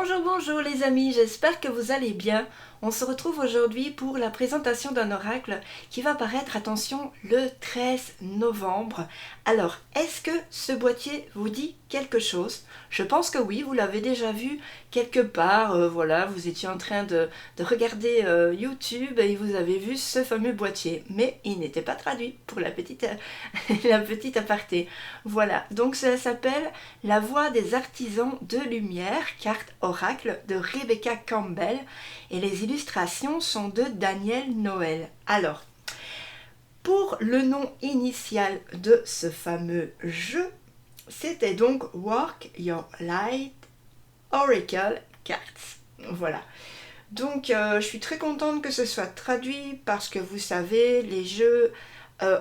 Bonjour, bonjour les amis, j'espère que vous allez bien. On se retrouve aujourd'hui pour la présentation d'un oracle qui va paraître, attention, le 13 novembre. Alors, est-ce que ce boîtier vous dit quelque chose? Je pense que oui, vous l'avez déjà vu quelque part, voilà, vous étiez en train de regarder YouTube et vous avez vu ce fameux boîtier. Mais il n'était pas traduit pour la petite, la petite aparté. Voilà, donc ça s'appelle La Voix des Artisans de Lumière, carte oracle de Rebecca Campbell, et les illustrations sont de Daniel Noël. Alors, pour le nom initial de ce fameux jeu, c'était donc Work Your Light Oracle Cards. Voilà. Donc, je suis très contente que ce soit traduit parce que vous savez, les jeux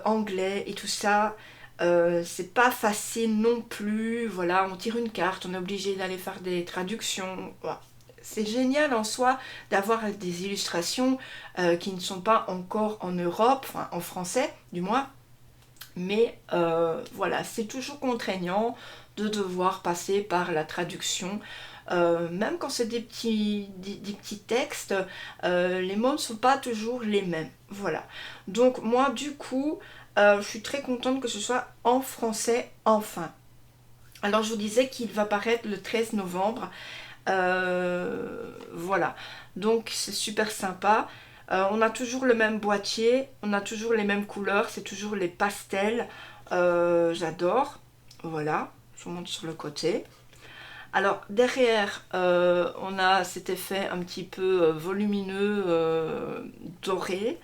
anglais et tout ça, c'est pas facile non plus. Voilà, on tire une carte, on est obligé d'aller faire des traductions. Voilà. C'est génial en soi d'avoir des illustrations qui ne sont pas encore en Europe, enfin en français du moins, mais voilà, c'est toujours contraignant de devoir passer par la traduction. Même quand c'est des petits textes, les mots ne sont pas toujours les mêmes. Voilà. Donc moi, du coup, je suis très contente que ce soit en français enfin. Alors je vous disais qu'il va paraître le 13 novembre. Voilà. Donc c'est super sympa. On a toujours le même boîtier, on a toujours les mêmes couleurs, c'est toujours les pastels. J'adore. Voilà. Je vous montre sur le côté. Alors derrière, on a cet effet un petit peu volumineux, doré.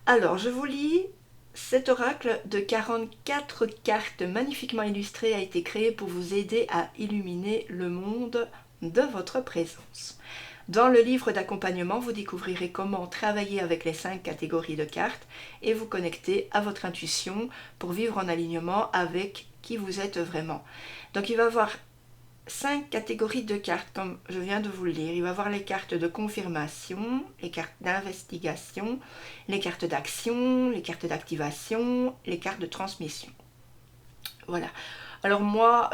Alors je vous lis, cet oracle de 44 cartes magnifiquement illustrées a été créé pour vous aider à illuminer le monde de votre présence. Dans le livre d'accompagnement, vous découvrirez comment travailler avec les 5 catégories de cartes et vous connecter à votre intuition pour vivre en alignement avec qui vous êtes vraiment. Donc il va y avoir 5 catégories de cartes, comme je viens de vous le dire. Il va y avoir les cartes de confirmation, les cartes d'investigation, les cartes d'action, les cartes d'activation, les cartes de transmission. Voilà. Alors moi,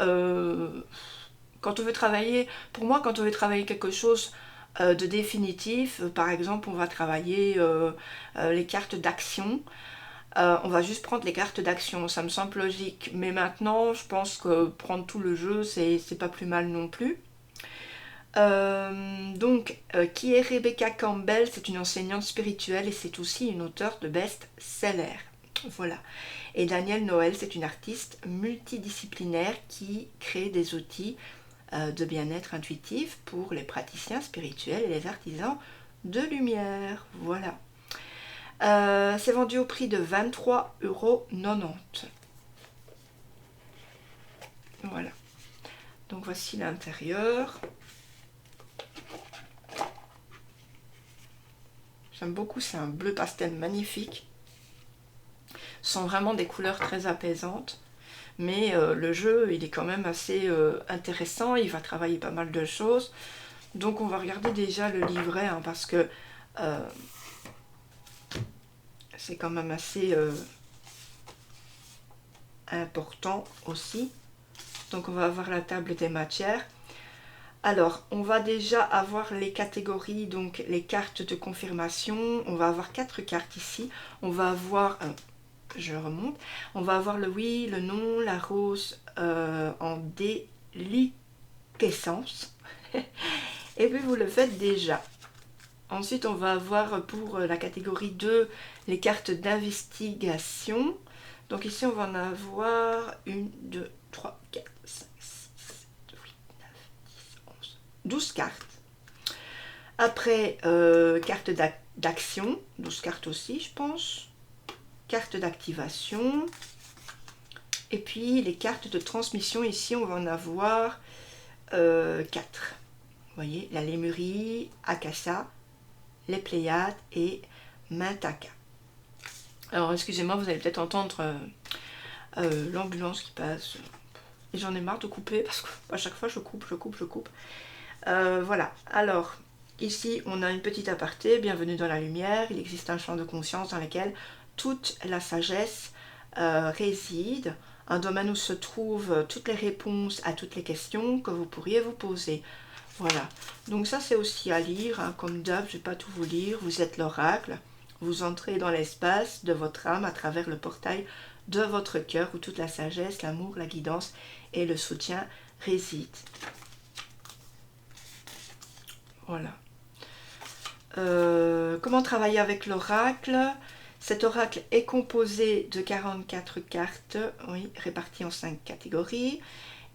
quand on veut travailler, pour moi, quand on veut travailler quelque chose de définitif, par exemple, on va travailler les cartes d'action. On va juste prendre les cartes d'action, ça me semble logique. Mais maintenant, je pense que prendre tout le jeu, c'est pas plus mal non plus. Qui est Rebecca Campbell? C'est une enseignante spirituelle et c'est aussi une auteure de best-seller. Voilà. Et Daniel Noël, c'est une artiste multidisciplinaire qui crée des outils de bien-être intuitif pour les praticiens spirituels et les artisans de lumière. Voilà. C'est vendu au prix de 23,90 €. Voilà. Donc voici l'intérieur. J'aime beaucoup, c'est un bleu pastel magnifique. Ce sont vraiment des couleurs très apaisantes. Mais le jeu, il est quand même assez intéressant. Il va travailler pas mal de choses. Donc on va regarder déjà le livret, hein, parce que c'est quand même assez important aussi. Donc on va avoir la table des matières. Alors, on va déjà avoir les catégories, donc les cartes de confirmation. On va avoir 4 cartes ici. On va avoir, je remonte, on va avoir le oui, le non, la rose en déliquescence. Et puis vous le faites déjà. Ensuite, on va avoir pour la catégorie 2 les cartes d'investigation. Donc ici, on va en avoir 1, 2, 3, 4, 5, 6, 7, 8, 9, 10, 11, 12 cartes. Après, carte d'action, 12 cartes aussi, je pense. Carte d'activation. Et puis, les cartes de transmission, ici, on va en avoir 4. Vous voyez, la Lémurie, Akasha, les Pléiades et Mintaka. Alors, excusez-moi, vous allez peut-être entendre l'ambulance qui passe. Et j'en ai marre de couper parce qu'à chaque fois, je coupe. Voilà. Alors, ici, on a une petite aparté. Bienvenue dans la lumière. Il existe un champ de conscience dans lequel toute la sagesse réside. Un domaine où se trouvent toutes les réponses à toutes les questions que vous pourriez vous poser. Voilà, donc ça c'est aussi à lire, hein, comme d'hab, je ne vais pas tout vous lire. Vous êtes l'oracle, vous entrez dans l'espace de votre âme à travers le portail de votre cœur où toute la sagesse, l'amour, la guidance et le soutien résident. Voilà. Comment travailler avec l'oracle? Cet oracle est composé de 44 cartes, oui, réparties en 5 catégories.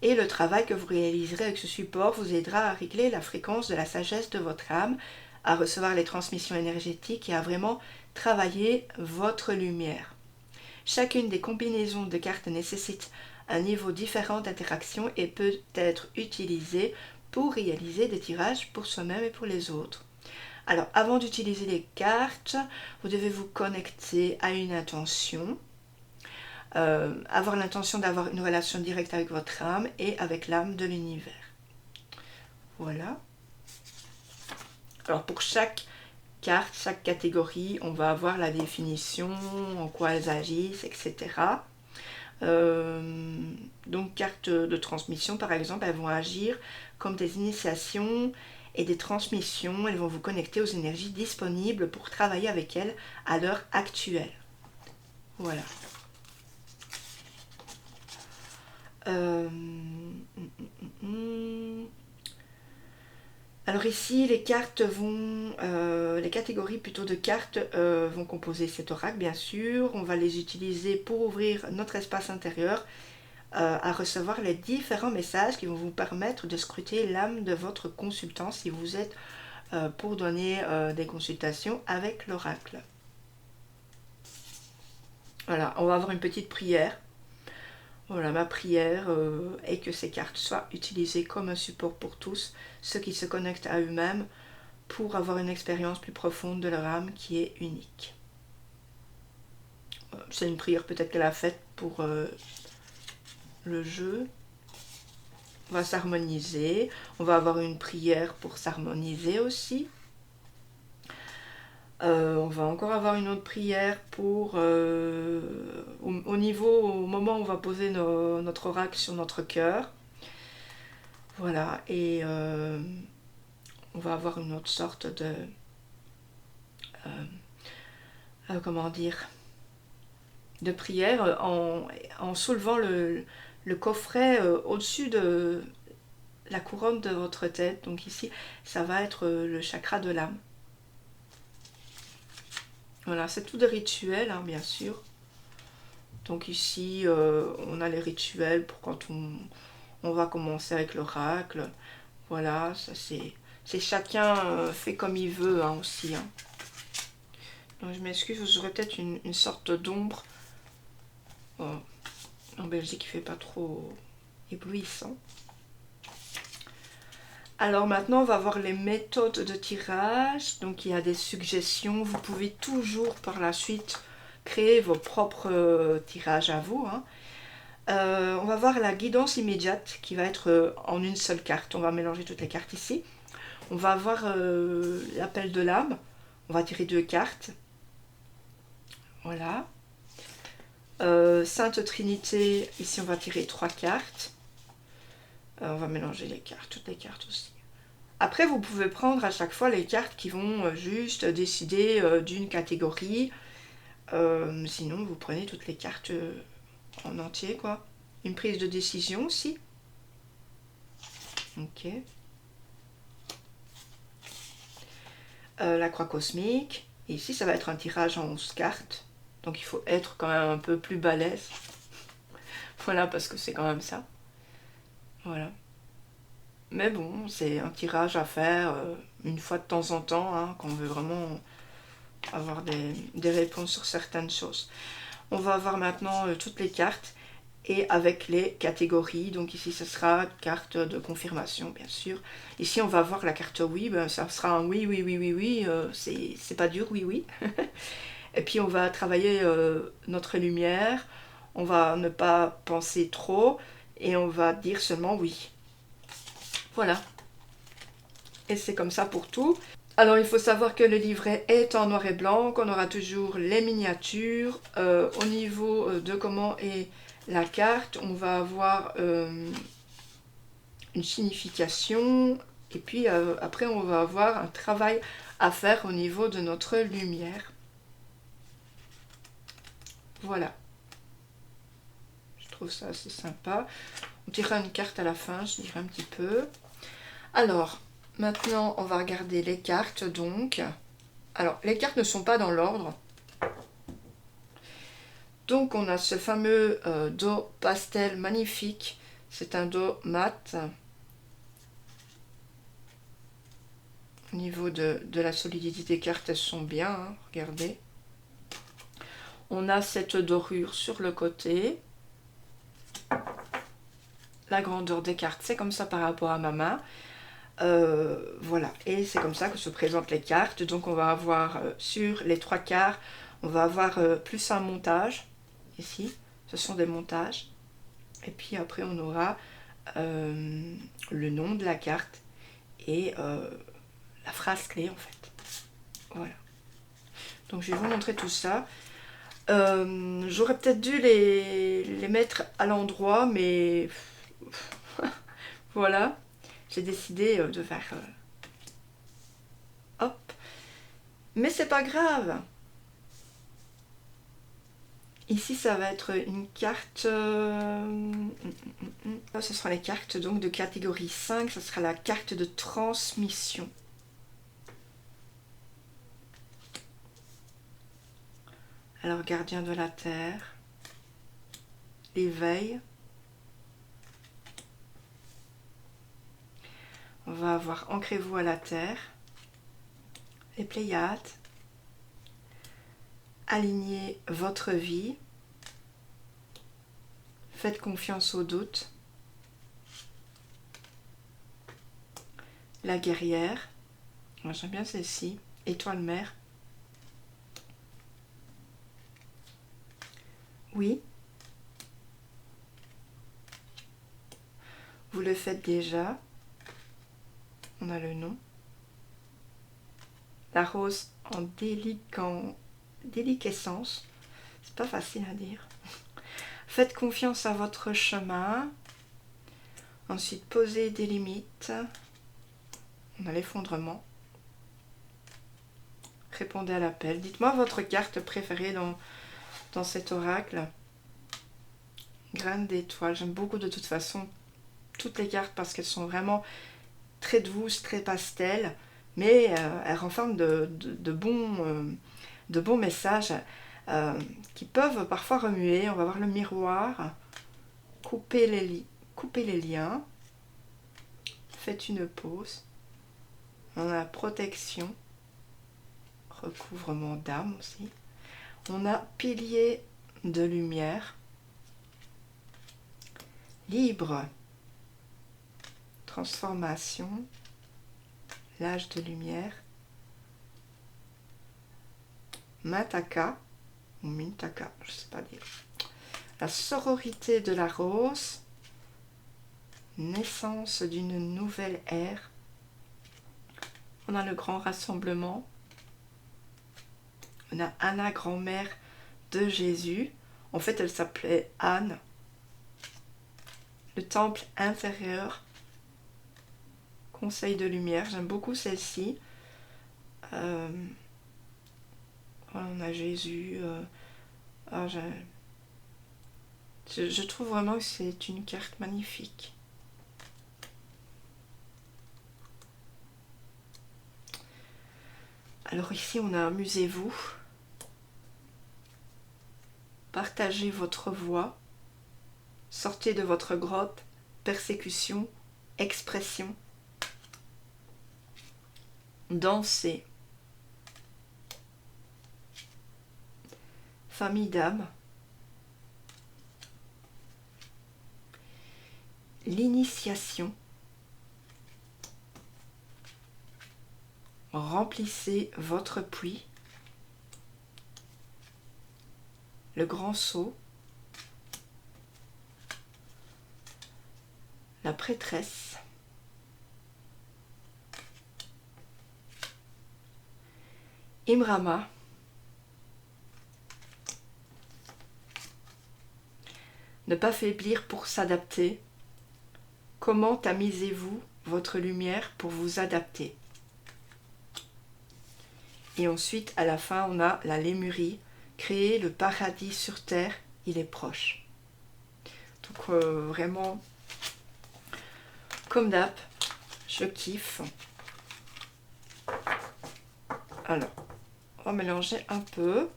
Et le travail que vous réaliserez avec ce support vous aidera à régler la fréquence de la sagesse de votre âme, à recevoir les transmissions énergétiques et à vraiment travailler votre lumière. Chacune des combinaisons de cartes nécessite un niveau différent d'interaction et peut être utilisée pour réaliser des tirages pour soi-même et pour les autres. Alors, avant d'utiliser les cartes, vous devez vous connecter à une intention. Avoir l'intention d'avoir une relation directe avec votre âme et avec l'âme de l'univers. Voilà. Alors pour chaque carte, chaque catégorie, on va avoir la définition, en quoi elles agissent, etc. Donc cartes de transmission par exemple, elles vont agir comme des initiations et des transmissions. Elles vont vous connecter aux énergies disponibles pour travailler avec elles à l'heure actuelle. Voilà. Alors ici, les cartes vont, les catégories plutôt de cartes vont composer cet oracle, bien sûr. On va les utiliser pour ouvrir notre espace intérieur à recevoir les différents messages qui vont vous permettre de scruter l'âme de votre consultant si vous êtes pour donner des consultations avec l'oracle. Voilà, on va avoir une petite prière. Voilà, ma prière est que ces cartes soient utilisées comme un support pour tous, ceux qui se connectent à eux-mêmes pour avoir une expérience plus profonde de leur âme qui est unique. C'est une prière peut-être qu'elle a faite pour le jeu. On va s'harmoniser. On va avoir une prière pour s'harmoniser aussi. On va encore avoir une autre prière pour au niveau, au moment où on va poser notre oracle sur notre cœur. Voilà, et on va avoir une autre sorte de comment dire, de prière en soulevant le coffret au-dessus de la couronne de votre tête. Donc ici, ça va être le chakra de l'âme. Voilà, c'est tout des rituels, hein, bien sûr. Donc ici, on a les rituels pour quand on va commencer avec l'oracle. Voilà, ça c'est chacun fait comme il veut hein, aussi. Hein. Donc je m'excuse, vous aurez peut-être une sorte d'ombre. En Belgique, il ne fait pas trop éblouissant. Alors maintenant, on va voir les méthodes de tirage. Donc il y a des suggestions. Vous pouvez toujours par la suite créer vos propres tirages à vous. Hein. On va voir la guidance immédiate qui va être en une seule carte. On va mélanger toutes les cartes ici. On va avoir l'appel de l'âme. On va tirer 2 cartes. Voilà. Sainte Trinité, ici on va tirer 3 cartes. On va mélanger les cartes, toutes les cartes aussi. Après, vous pouvez prendre à chaque fois les cartes qui vont juste décider d'une catégorie. Sinon, vous prenez toutes les cartes en entier, quoi. Une prise de décision aussi. Ok. La croix cosmique. Et ici, ça va être un tirage en 11 cartes. Donc, il faut être quand même un peu plus balèze. Voilà, parce que c'est quand même ça. Voilà. Mais bon, c'est un tirage à faire une fois de temps en temps, hein, quand on veut vraiment avoir des réponses sur certaines choses. On va avoir maintenant toutes les cartes et avec les catégories. Donc ici, ce sera carte de confirmation, bien sûr. Ici, on va voir la carte oui, ben, ça sera un oui, oui, oui, oui, oui. C'est pas dur, oui, oui. Et puis, on va travailler notre lumière. On va ne pas penser trop et on va dire seulement oui. Voilà. Et c'est comme ça pour tout. Alors il faut savoir que le livret est en noir et blanc, qu'on aura toujours les miniatures. Au niveau de comment est la carte, on va avoir une signification Et puis après, on va avoir un travail à faire au niveau de notre lumière. Voilà. Je trouve ça assez sympa. On tirera une carte à la fin, je dirais un petit peu. Alors, maintenant, on va regarder les cartes, donc. Alors, les cartes ne sont pas dans l'ordre. Donc, on a ce fameux dos pastel magnifique. C'est un dos mat. Au niveau de la solidité des cartes, elles sont bien, hein, regardez. On a cette dorure sur le côté. La grandeur des cartes, c'est comme ça par rapport à ma main. Voilà, et c'est comme ça que se présentent les cartes. Donc on va avoir sur les 3/4, on va avoir plus un montage. Ici, ce sont des montages. Et puis après on aura le nom de la carte et la phrase clé en fait. Voilà. Donc je vais vous montrer tout ça. J'aurais peut-être dû les mettre à l'endroit, mais voilà. J'ai décidé de faire hop. Mais c'est pas grave. Ici, ça va être une carte... ce sera les cartes donc de catégorie 5. Ce sera la carte de transmission. Alors, gardien de la terre. L'éveil. On va avoir ancrez-vous à la terre. Les Pléiades. Alignez votre vie. Faites confiance au doute. La guerrière. Moi, j'aime bien celle-ci. Étoile mère. Oui. Vous le faites déjà. On a le nom. La rose en déliquescence. C'est pas facile à dire. Faites confiance à votre chemin. Ensuite, posez des limites. On a l'effondrement. Répondez à l'appel. Dites-moi votre carte préférée dans cet oracle. Graine d'étoile. J'aime beaucoup de toute façon toutes les cartes parce qu'elles sont vraiment très douces, très pastel. Mais elles renferment de bons messages qui peuvent parfois remuer. On va voir le miroir. Coupez les liens. Faites une pause. On a la protection. Recouvrement d'âme aussi. On a pilier de lumière. Libre. Transformation. L'âge de lumière. Mataka. Ou Mintaka, je ne sais pas dire. La sororité de la rose. Naissance d'une nouvelle ère. On a le grand rassemblement. On a Anna, grand-mère de Jésus. En fait, elle s'appelait Anne. Le temple intérieur. Conseil de lumière. J'aime beaucoup celle-ci. On a Jésus. Je trouve vraiment que c'est une carte magnifique. Alors ici, on a amusez-vous. Partagez votre voix. Sortez de votre grotte. Persécution. Expression. Dansez. Famille d'âme. L'initiation. Remplissez votre puits. Le grand seau. La prêtresse. Imrama. Ne pas faiblir pour s'adapter. Comment tamisez-vous votre lumière pour vous adapter. Et ensuite, à la fin, on a la Lémurie. Créer le paradis sur terre, il est proche. Donc vraiment, comme d'hab, je kiffe. Alors, on va mélanger un peu.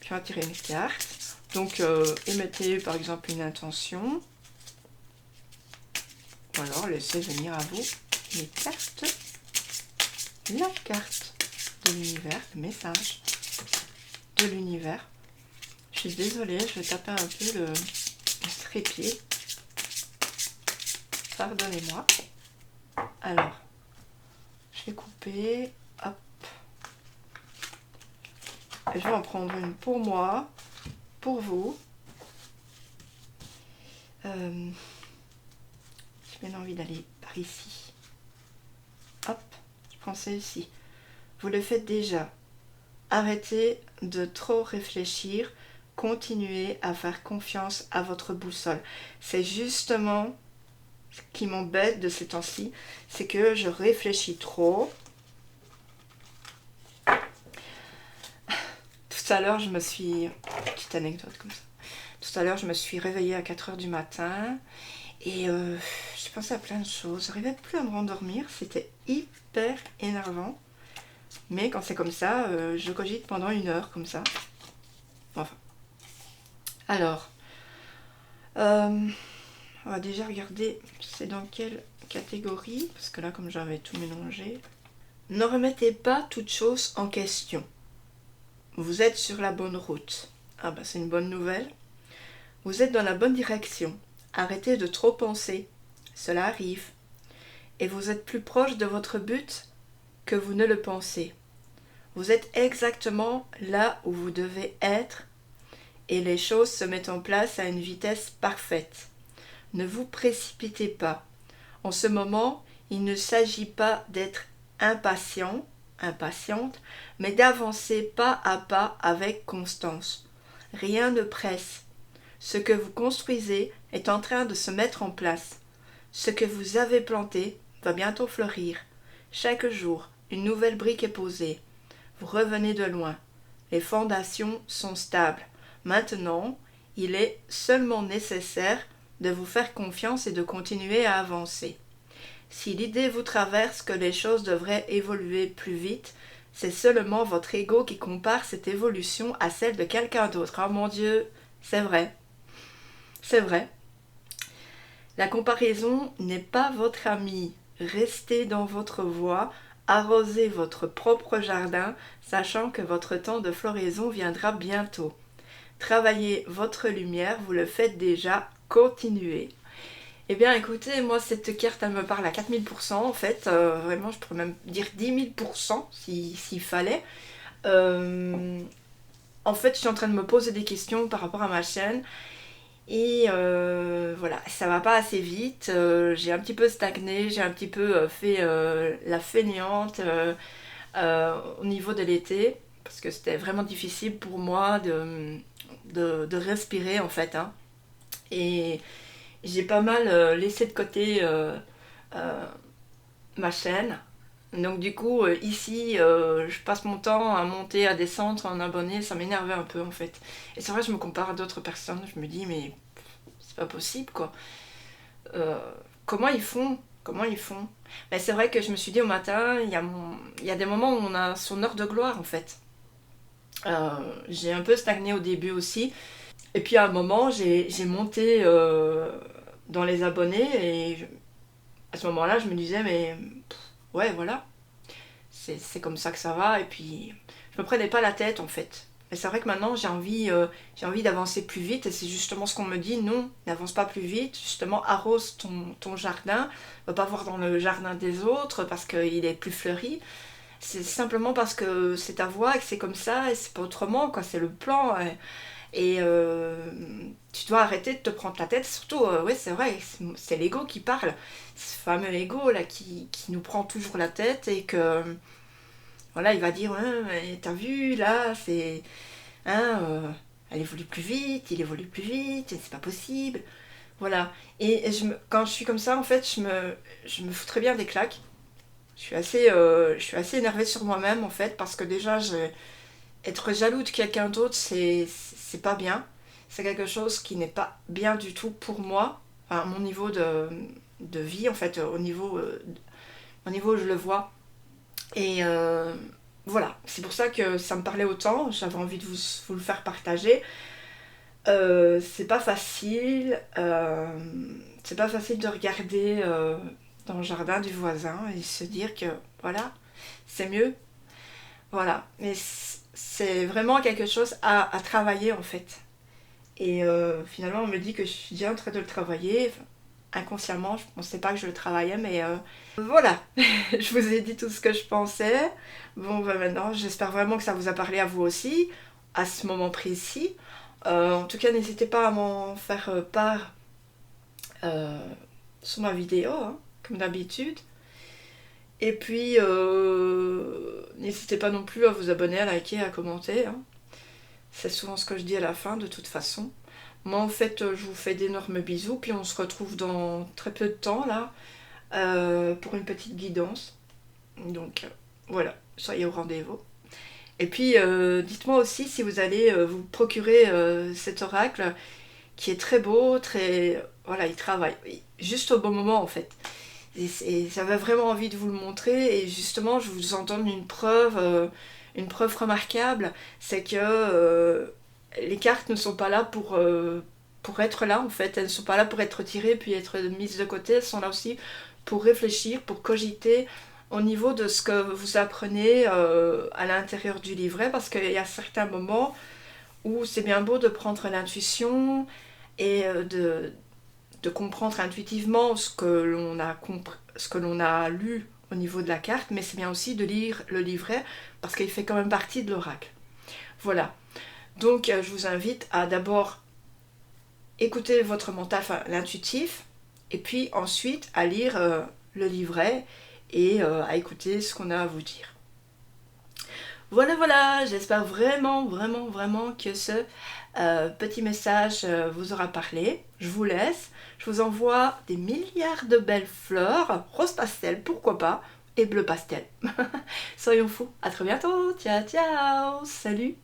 Puis on va tirer une carte. Donc, émettez par exemple une intention. Ou alors, laissez venir à vous les cartes. La carte de l'univers, le message de l'univers. Je suis désolée, je vais taper un peu le trépied. Pardonnez-moi. Alors, je vais couper. Hop. Et je vais en prendre une pour moi, pour vous. J'ai bien envie d'aller par ici. Hop, je prends celle-ci. Vous le faites déjà. Arrêtez de trop réfléchir. Continuez à faire confiance à votre boussole. C'est justement ce qui m'embête de ces temps-ci, c'est que je réfléchis trop. Tout à l'heure, je me suis... Petite anecdote comme ça. Tout à l'heure, je me suis réveillée à 4 h du matin et j'ai pensé à plein de choses. J'arrivais plus à me rendormir. C'était hyper énervant. Mais quand c'est comme ça, je cogite pendant 1 heure comme ça. Enfin. Alors, on va déjà regarder c'est dans quelle catégorie. Parce que là, comme j'avais tout mélangé. Ne remettez pas toute chose en question. Vous êtes sur la bonne route. Ah bah c'est une bonne nouvelle. Vous êtes dans la bonne direction. Arrêtez de trop penser. Cela arrive. Et vous êtes plus proche de votre but que vous ne le pensez. Vous êtes exactement là où vous devez être et les choses se mettent en place à une vitesse parfaite. Ne vous précipitez pas. En ce moment, il ne s'agit pas d'être impatient, impatiente, mais d'avancer pas à pas avec constance. Rien ne presse. Ce que vous construisez est en train de se mettre en place. Ce que vous avez planté va bientôt fleurir. Chaque jour, une nouvelle brique est posée. Vous revenez de loin. Les fondations sont stables. Maintenant, il est seulement nécessaire de vous faire confiance et de continuer à avancer. Si l'idée vous traverse que les choses devraient évoluer plus vite, c'est seulement votre ego qui compare cette évolution à celle de quelqu'un d'autre. Oh mon Dieu, c'est vrai. C'est vrai. La comparaison n'est pas votre amie. Restez dans votre voie, arrosez votre propre jardin, sachant que votre temps de floraison viendra bientôt. Travaillez votre lumière, vous le faites déjà, continuez. Eh bien écoutez, moi cette carte elle me parle à 4000% en fait, vraiment je pourrais même dire 10 000% s'il fallait. En fait je suis en train de me poser des questions par rapport à ma chaîne et voilà, ça va pas assez vite, j'ai un petit peu stagné, j'ai un petit peu fait la fainéante au niveau de l'été parce que c'était vraiment difficile pour moi de respirer en fait hein. Et j'ai pas mal laissé de côté ma chaîne. Donc du coup, ici, je passe mon temps à monter, à descendre en abonnés. Ça m'énervait un peu en fait. Et c'est vrai, je me compare à d'autres personnes. Je me dis, mais c'est pas possible quoi. Comment ils font? Comment ils font? Mais c'est vrai que je me suis dit au matin, il y a des moments où on a son heure de gloire en fait. J'ai un peu stagné au début aussi. Et puis à un moment, j'ai monté dans les abonnés et à ce moment-là, je me disais, mais ouais, voilà, c'est comme ça que ça va. Et puis, je me prenais pas la tête en fait. Et c'est vrai que maintenant, j'ai envie d'avancer plus vite et c'est justement ce qu'on me dit, non, n'avance pas plus vite, justement, arrose ton jardin, va pas voir dans le jardin des autres parce qu'il est plus fleuri. C'est simplement parce que c'est ta voix et que c'est comme ça et c'est pas autrement, quoi, c'est le plan. Et tu dois arrêter de te prendre la tête, surtout, ouais c'est vrai, c'est l'ego qui parle, ce fameux ego là qui nous prend toujours la tête et que, voilà, il va dire, ouais, mais t'as vu là, c'est, hein, elle évolue plus vite, il évolue plus vite, c'est pas possible. Voilà. Et quand je suis comme ça, en fait, je me fous très bien des claques. Je suis assez énervée sur moi-même, en fait, parce que déjà, être jaloux de quelqu'un d'autre, c'est pas bien. C'est quelque chose qui n'est pas bien du tout pour moi. Enfin, mon niveau de vie, en fait, au niveau où je le vois. Et voilà, c'est pour ça que ça me parlait autant. J'avais envie de vous le faire partager. C'est pas facile. C'est pas facile de regarder dans le jardin du voisin et se dire que voilà, c'est mieux. Voilà. Mais c'est vraiment quelque chose à travailler en fait. Et finalement, on me dit que je suis déjà en train de le travailler. Enfin, inconsciemment, je ne pensais pas que je le travaillais, mais voilà. Je vous ai dit tout ce que je pensais. Bon, ben maintenant, j'espère vraiment que ça vous a parlé à vous aussi, à ce moment précis. En tout cas, n'hésitez pas à m'en faire part euh, sur ma vidéo, hein, comme d'habitude. Et puis, n'hésitez pas non plus à vous abonner, à liker, à commenter, hein. C'est souvent ce que je dis à la fin, de toute façon. Moi, en fait, je vous fais d'énormes bisous, puis on se retrouve dans très peu de temps, là, pour une petite guidance. Donc, voilà, soyez au rendez-vous. Et puis, dites-moi aussi si vous allez vous procurer cet oracle, qui est très beau, très... Voilà, il travaille juste au bon moment, en fait. Et j'avais vraiment envie de vous le montrer, et justement, je vous en donne une preuve remarquable, c'est que les cartes ne sont pas là pour être là, en fait. Elles ne sont pas là pour être tirées puis être mises de côté. Elles sont là aussi pour réfléchir, pour cogiter au niveau de ce que vous apprenez à l'intérieur du livret, parce qu'il y a certains moments où c'est bien beau de prendre l'intuition et de comprendre intuitivement ce que l'on a lu au niveau de la carte, mais c'est bien aussi de lire le livret parce qu'il fait quand même partie de l'oracle. Voilà. Donc je vous invite à d'abord écouter votre mental, enfin l'intuitif, et puis ensuite à lire le livret et à écouter ce qu'on a à vous dire. Voilà, voilà, j'espère vraiment, vraiment, vraiment que ce petit message vous aura parlé. Je vous laisse. Je vous envoie des milliards de belles fleurs, rose pastel, pourquoi pas, et bleu pastel. Soyons fous. À très bientôt. Ciao, ciao. Salut.